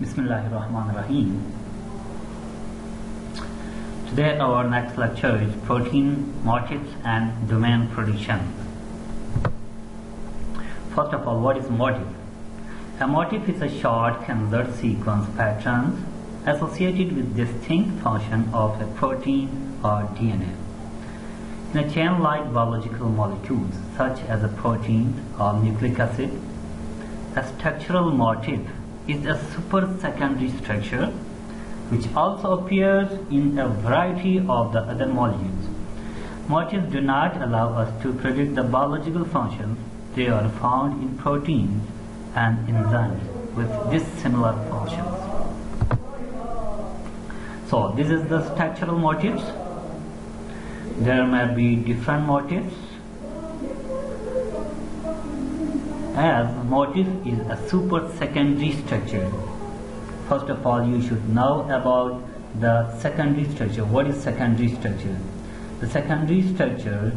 Bismillahirrahmanirrahim. Today our next lecture is protein motifs and domain prediction. First of all, what is motif? A motif is a short conserved sequence patterns associated with distinct function of a protein or DNA. In a chain-like biological molecules such as a protein or nucleic acid, a structural motif is a super secondary structure which also appears in a variety of the other molecules. Motifs do not allow us to predict the biological functions. They are found in proteins and enzymes with dissimilar functions. So this is the structural motifs. There may be different motifs, as motif is a super secondary structure. First of all, you should know about the secondary structure. What is secondary structure? The secondary structure,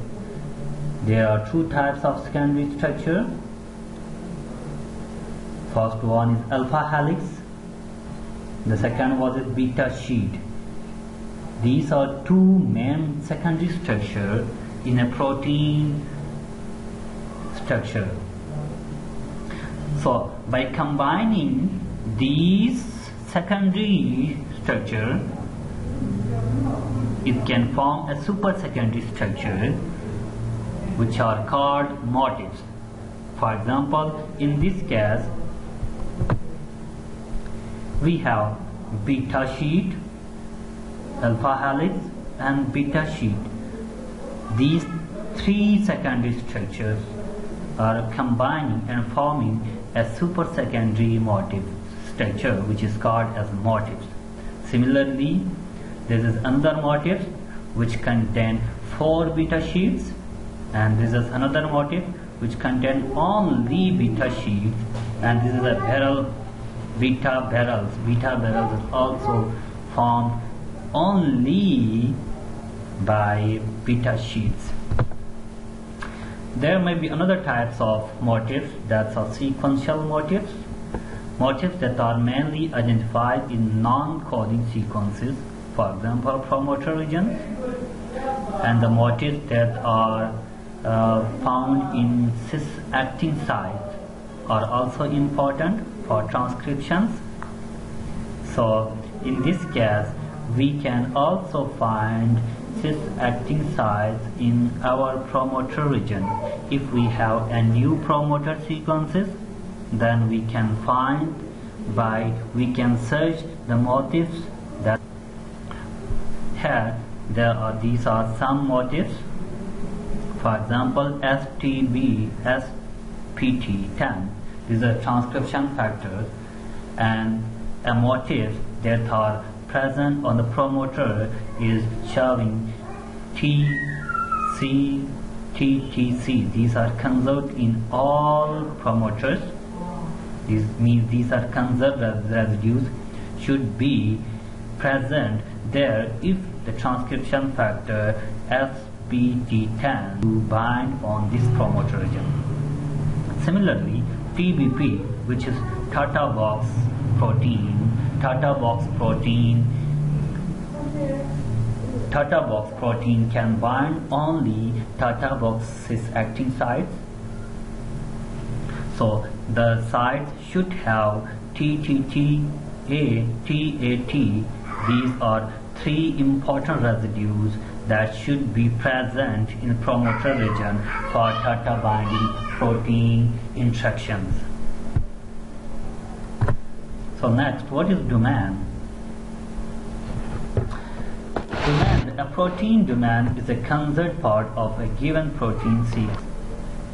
there are two types of secondary structure. First one is alpha helix, the second one is beta sheet. These are two main secondary structures in a protein structure. So by combining these secondary structure, it can form a super secondary structure which are called motifs. For example, in this case we have beta sheet, alpha helix and beta sheet. These three secondary structures are combining and forming a super secondary motif structure which is called as motifs. Similarly, there is another motif which contain 4 beta sheets, and this is another motif which contain only beta sheets, and this is a barrel, beta barrels. Beta barrels is also formed only by beta sheets. There may be another types of motifs, that's are sequential motifs. Motifs that are mainly identified in non-coding sequences, for example promoter regions, and the motifs that are found in cis-acting sites are also important for transcriptions. So in this case, we can also find cis-acting sites in our promoter region. If we have a new promoter sequences, then we can find we can search the motifs that here. These are some motifs. For example, STB, SPT10. These are transcription factors, and a motif that are present on the promoter is showing TC, TTC. These are conserved in all promoters. This means these are conserved residues should be present there if the transcription factor SPT10 to bind on this promoter region. Similarly, TBP, which is Tata box protein, Tata box protein can bind only Tata box cis-acting sites. So the sites should have TTT, TAT. These are 3 important residues that should be present in promoter region for Tata binding protein interactions. So next, what is domain? Domain, a protein domain is a conserved part of a given protein sequence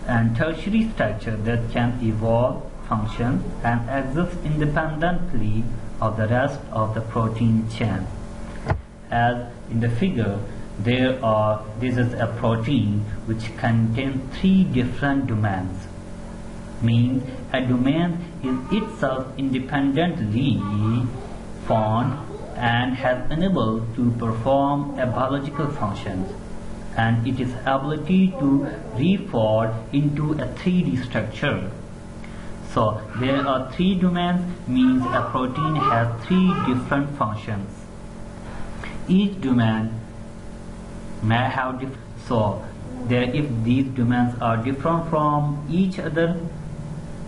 and tertiary structure that can evolve, function and exist independently of the rest of the protein chain. As in the figure, this is a protein which contains 3 different domains. Means a domain is itself independently formed and has enabled to perform a biological function, and its ability to reform into a 3D structure. So there are three domains, means a protein has three different functions. Each domain may have different. So if these domains are different from each other,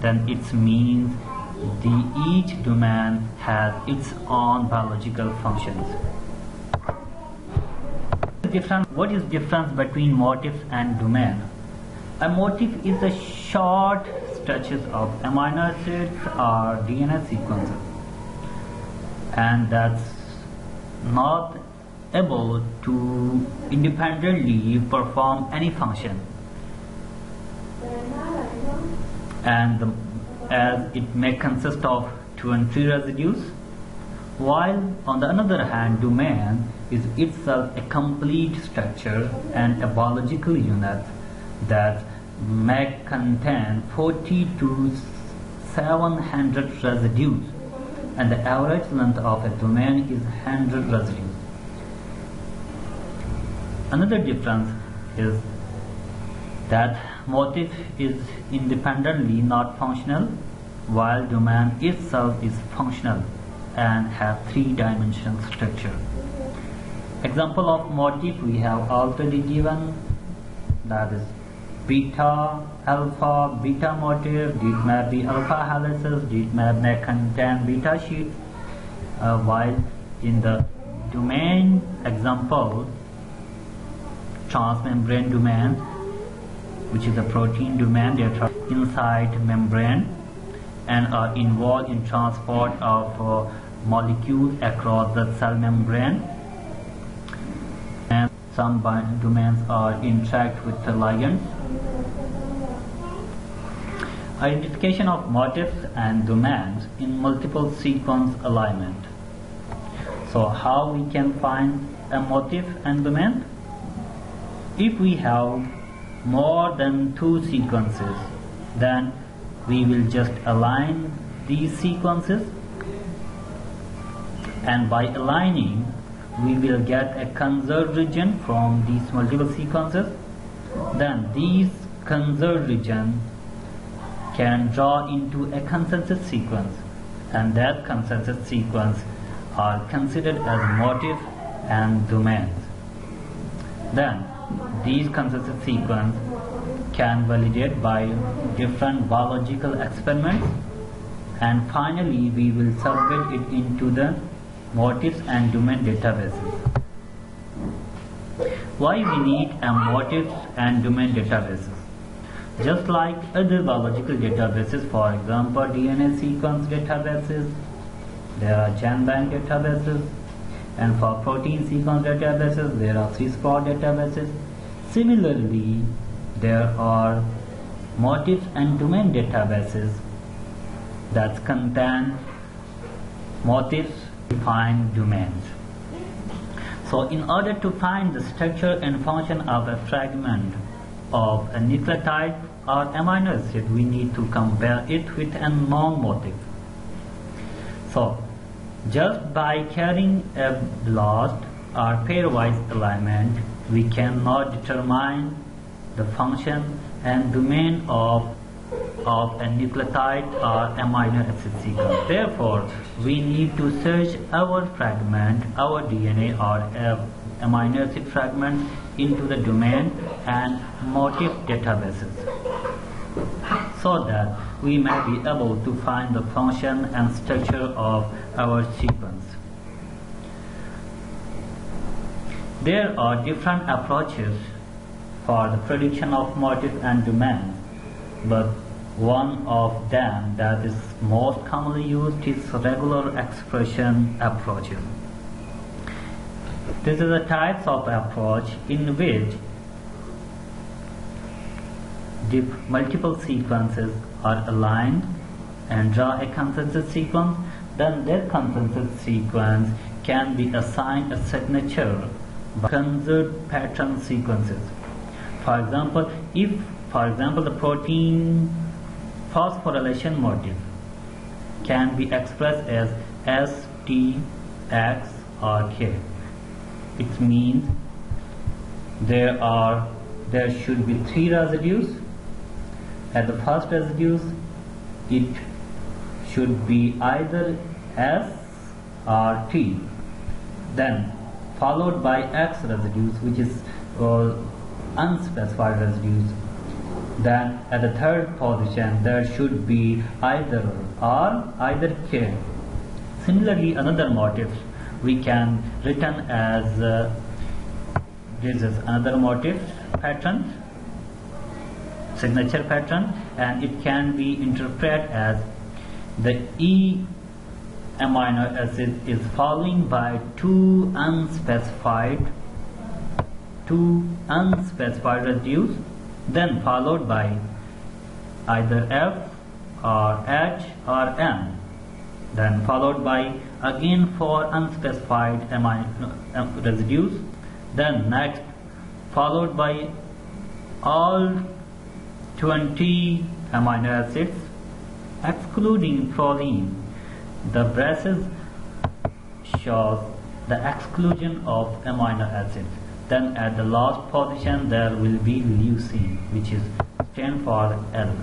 then it means each domain has its own biological functions. What is difference between motifs and domain? A motif is a short stretches of amino acids or DNA sequences, and that's not able to independently perform any function, and as it may consist of 20 residues, while on the other hand domain is itself a complete structure and a biological unit that may contain 40 to 700 residues, and the average length of a domain is 100 residues. Another difference is that motif is independently not functional, while domain itself is functional and has three-dimensional structure. Example of motif we have already given, that is beta, alpha, beta motif. It may be alpha helices, it may contain beta sheets, while in the domain example, transmembrane domain, which is a protein domain, they are inside membrane and are involved in transport of molecules across the cell membrane, and some domains are interact with the ligands. Identification of motifs and domains in multiple sequence alignment. So how we can find a motif and domain? If we have more than two sequences, then we will just align these sequences, and by aligning we will get a conserved region from these multiple sequences. Then these conserved region can draw into a consensus sequence, and that consensus sequence are considered as motif and domains. Then these consensus sequence can validate by different biological experiments, and finally we will submit it into the motifs and domain databases. Why we need a motifs and domain databases? Just like other biological databases, for example DNA sequence databases, there are GenBank databases, and for protein sequence databases there are CRISPR databases. Similarly, there are motifs and domain databases that contain motifs to find domains. So in order to find the structure and function of a fragment of a nucleotide or amino acid, we need to compare it with a non-motif. So just by carrying a lost or pairwise alignment, we cannot determine the function and domain of a nucleotide or amino acid sequence. Therefore, we need to search our fragment, our DNA or amino acid fragment into the domain and motif databases, so that we may be able to find the function and structure of our sequence. There are different approaches for the prediction of motif and domain, but one of them that is most commonly used is regular expression approaches. This is a type of approach in which multiple sequences are aligned and draw a consensus sequence. Then that consensus sequence can be assigned a signature by conserved pattern sequences. For example, if the protein phosphorylation motif can be expressed as S, T, X or K, it means there should be three residues. At the first residues it should be either S or T, then followed by X residues, which is unspecified residues. Then at the third position there should be either R, either K. Similarly, another motif we can written as this is another motif pattern, signature pattern, and it can be interpreted as the E amino acid is following by two unspecified residues, then followed by either F or H or M, then followed by again 4 unspecified residues, then next followed by all 20 amino acids excluding proline. The braces shows the exclusion of amino acids. Then at the last position there will be leucine, which is stand for L.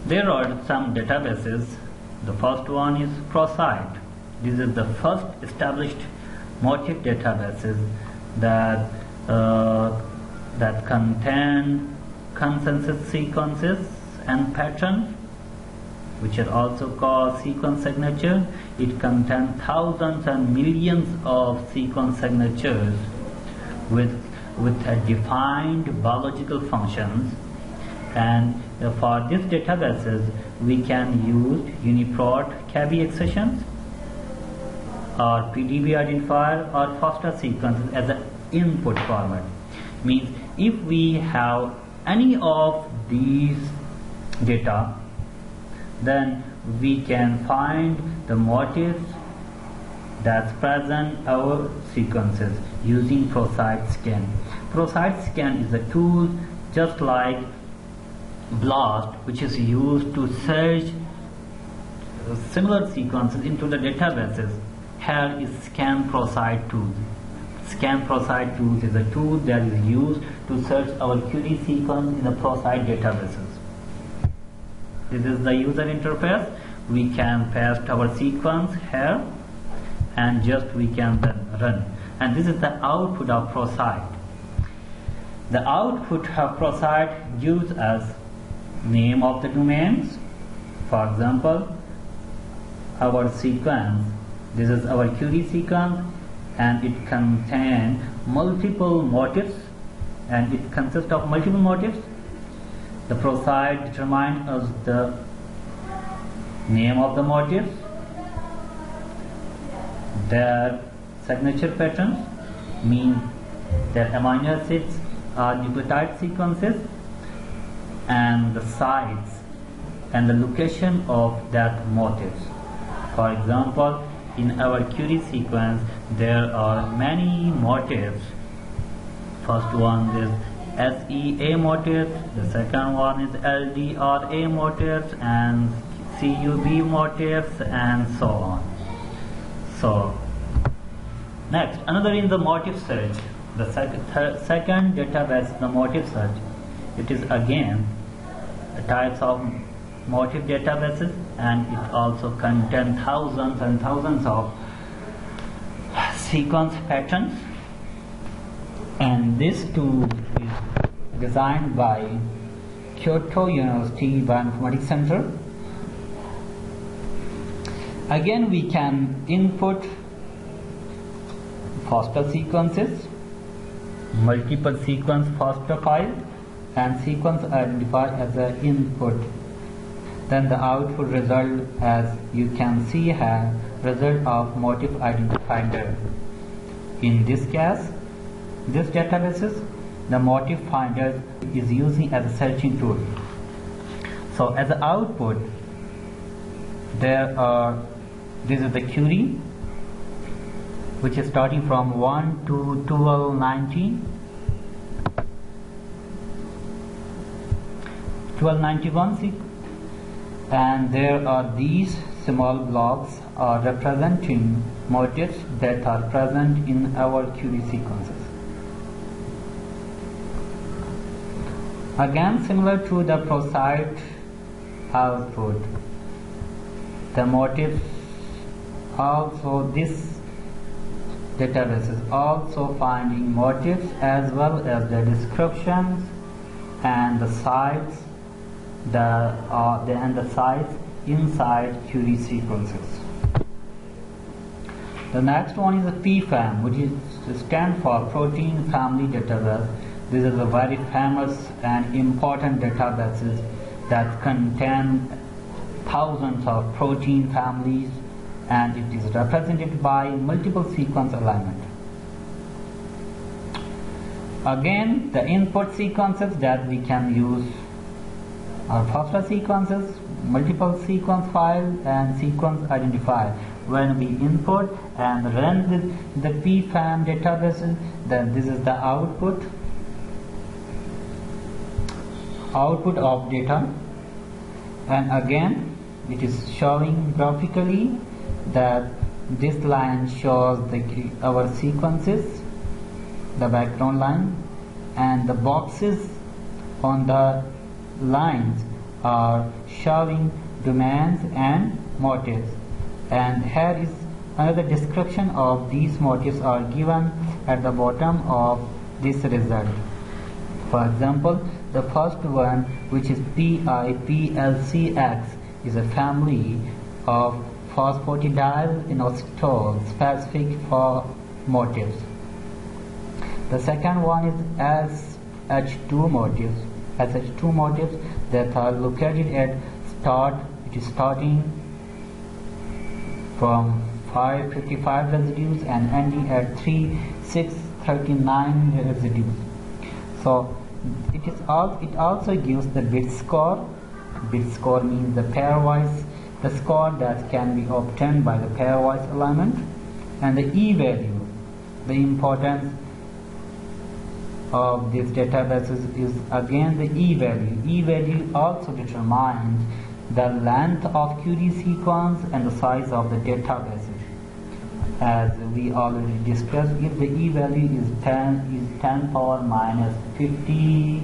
There are some databases. The first one is ProCite. This is the first established motif databases that contain consensus sequences and patterns, which are also called sequence signature. It contains thousands and millions of sequence signatures with defined biological functions. And for these databases we can use UniProt KB accessions or PDB identifier or FASTA sequences as an input format. Means if we have any of these data, then we can find the motifs that's present in our sequences using ProCite scan. ProCite scan is a tool just like BLAST, which is used to search similar sequences into the databases. Here is Scan ProCite tool. Scan ProCite tool is a tool that is used to search our query sequence in the ProCite databases. This is the user interface. We can paste our sequence here and just we can then run. And this is the output of ProCite. The output of ProCite gives us name of the domains. For example, our sequence, this is our query sequence, and it contains multiple motifs, and it consists of multiple motifs. The ProCite determines us the name of the motifs, their signature patterns, means their amino acids are nucleotide sequences, and the sites and the location of that motifs. For example, in our query sequence there are many motifs. First one is SEA motifs, the second one is LDRA motifs, and CUB motifs, and so on. So next, another is the Motif Search. The second database, the Motif Search. It is again a types of motif databases, and it also contains thousands and thousands of sequence patterns. And this tool is designed by Kyoto University Bioinformatics Center. Again, we can input FASTA sequences, multiple sequence FASTA file, and sequence identifier as an input. Then the output result, as you can see here, result of motif identifier. In this case, this databases, the motif finder is using as a searching tool. So as an output, there are, this is the query, which is starting from 1 to 1290. 1291, and there are these small blocks are representing motifs that are present in our query sequences. Again, similar to the ProCite output. The motifs also, this database is also finding motifs as well as the descriptions and the sites, and the sites inside query sequences. The next one is the PFAM, which stands for Protein Family Database. This is a very famous and important database that contain thousands of protein families, and it is represented by multiple sequence alignment. Again, the input sequences that we can use are FASTA sequences, multiple sequence file, and sequence identifier. When we input and run the PFAM databases, then this is the output of data, and again it is showing graphically that this line shows our sequences, the background line, and the boxes on the lines are showing domains and motifs. And here is another description of these motifs are given at the bottom of this result. For example, the first one, which is PIPLCX, is a family of phosphatidyl inositol specific for motifs. The second one is SH2 motifs. SH2 motifs that are located at start. It is starting from 555 residues and ending at 3639 residues. So it also gives the bit score. Bit score means the pairwise, the score that can be obtained by the pairwise alignment, and the e-value. The importance of these databases is again the e-value. E-value also determines the length of query sequence and the size of the databases. As we already discussed, if the e-value is 10 power minus 50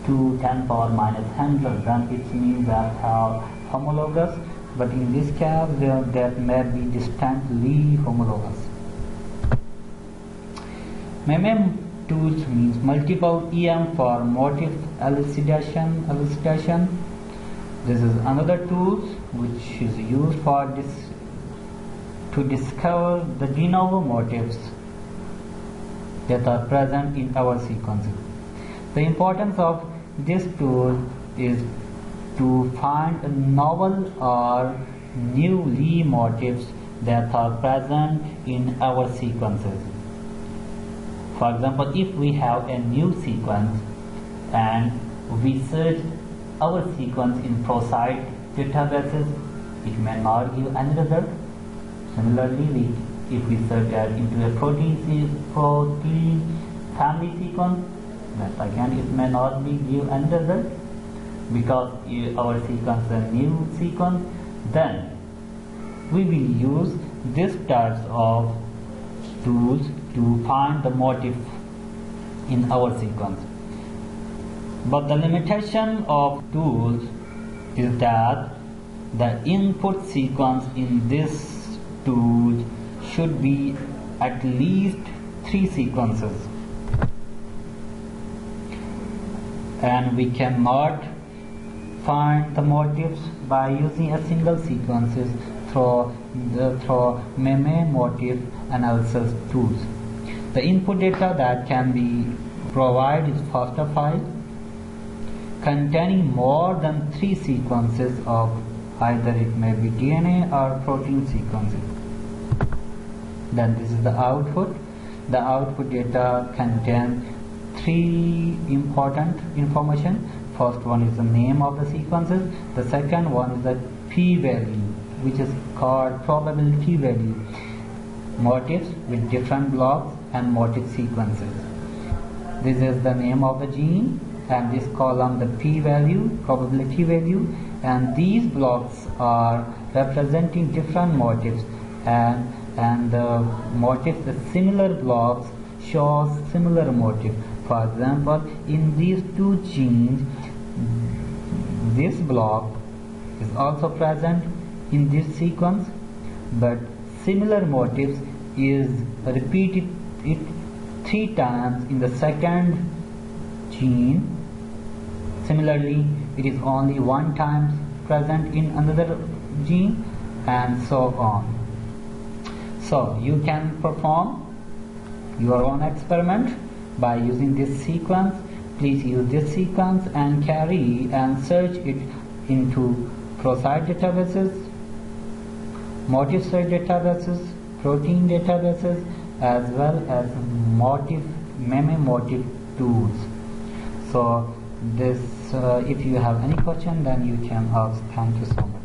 to 10 power minus 100, then it means that are homologous, but in this case that may be distantly homologous. MEME tools means multiple EM for motif elicitation. This is another tool which is used for to discover the de novo motifs that are present in our sequences. The importance of this tool is to find novel or new Lie motifs that are present in our sequences. For example, if we have a new sequence and we search our sequence in ProSite databases, it may not give any result. Similarly, if we search into a protein family sequence, then again it may not give any result, because our sequence is a new sequence. Then we will use this types of tools to find the motif in our sequence. But the limitation of tools is that the input sequence in this tool should be at least 3 sequences, and we cannot find the motifs by using a single sequences through MEME motif analysis tools. The input data that can be provided is FASTA file containing more than 3 sequences of either it may be DNA or protein sequences. Then this is the output. The output data contains 3 important information. First one is the name of the sequences. The second one is the p-value, which is called probability value. Motifs with different blocks and motif sequences. This is the name of the gene, and this column the p-value, probability value, and these blocks are representing different motifs, and the motifs, the similar blocks shows similar motif. For example, in these 2 genes, this block is also present in this sequence, but similar motifs is repeated 3 times in the second gene. Similarly, it is only 1 time present in another gene, and so on. So you can perform your own experiment by using this sequence. Please use this sequence and carry and search it into ProSite databases, Motif Search databases, protein databases, as well as Motif tools. So this, if you have any question, then you can ask. Thank you so much.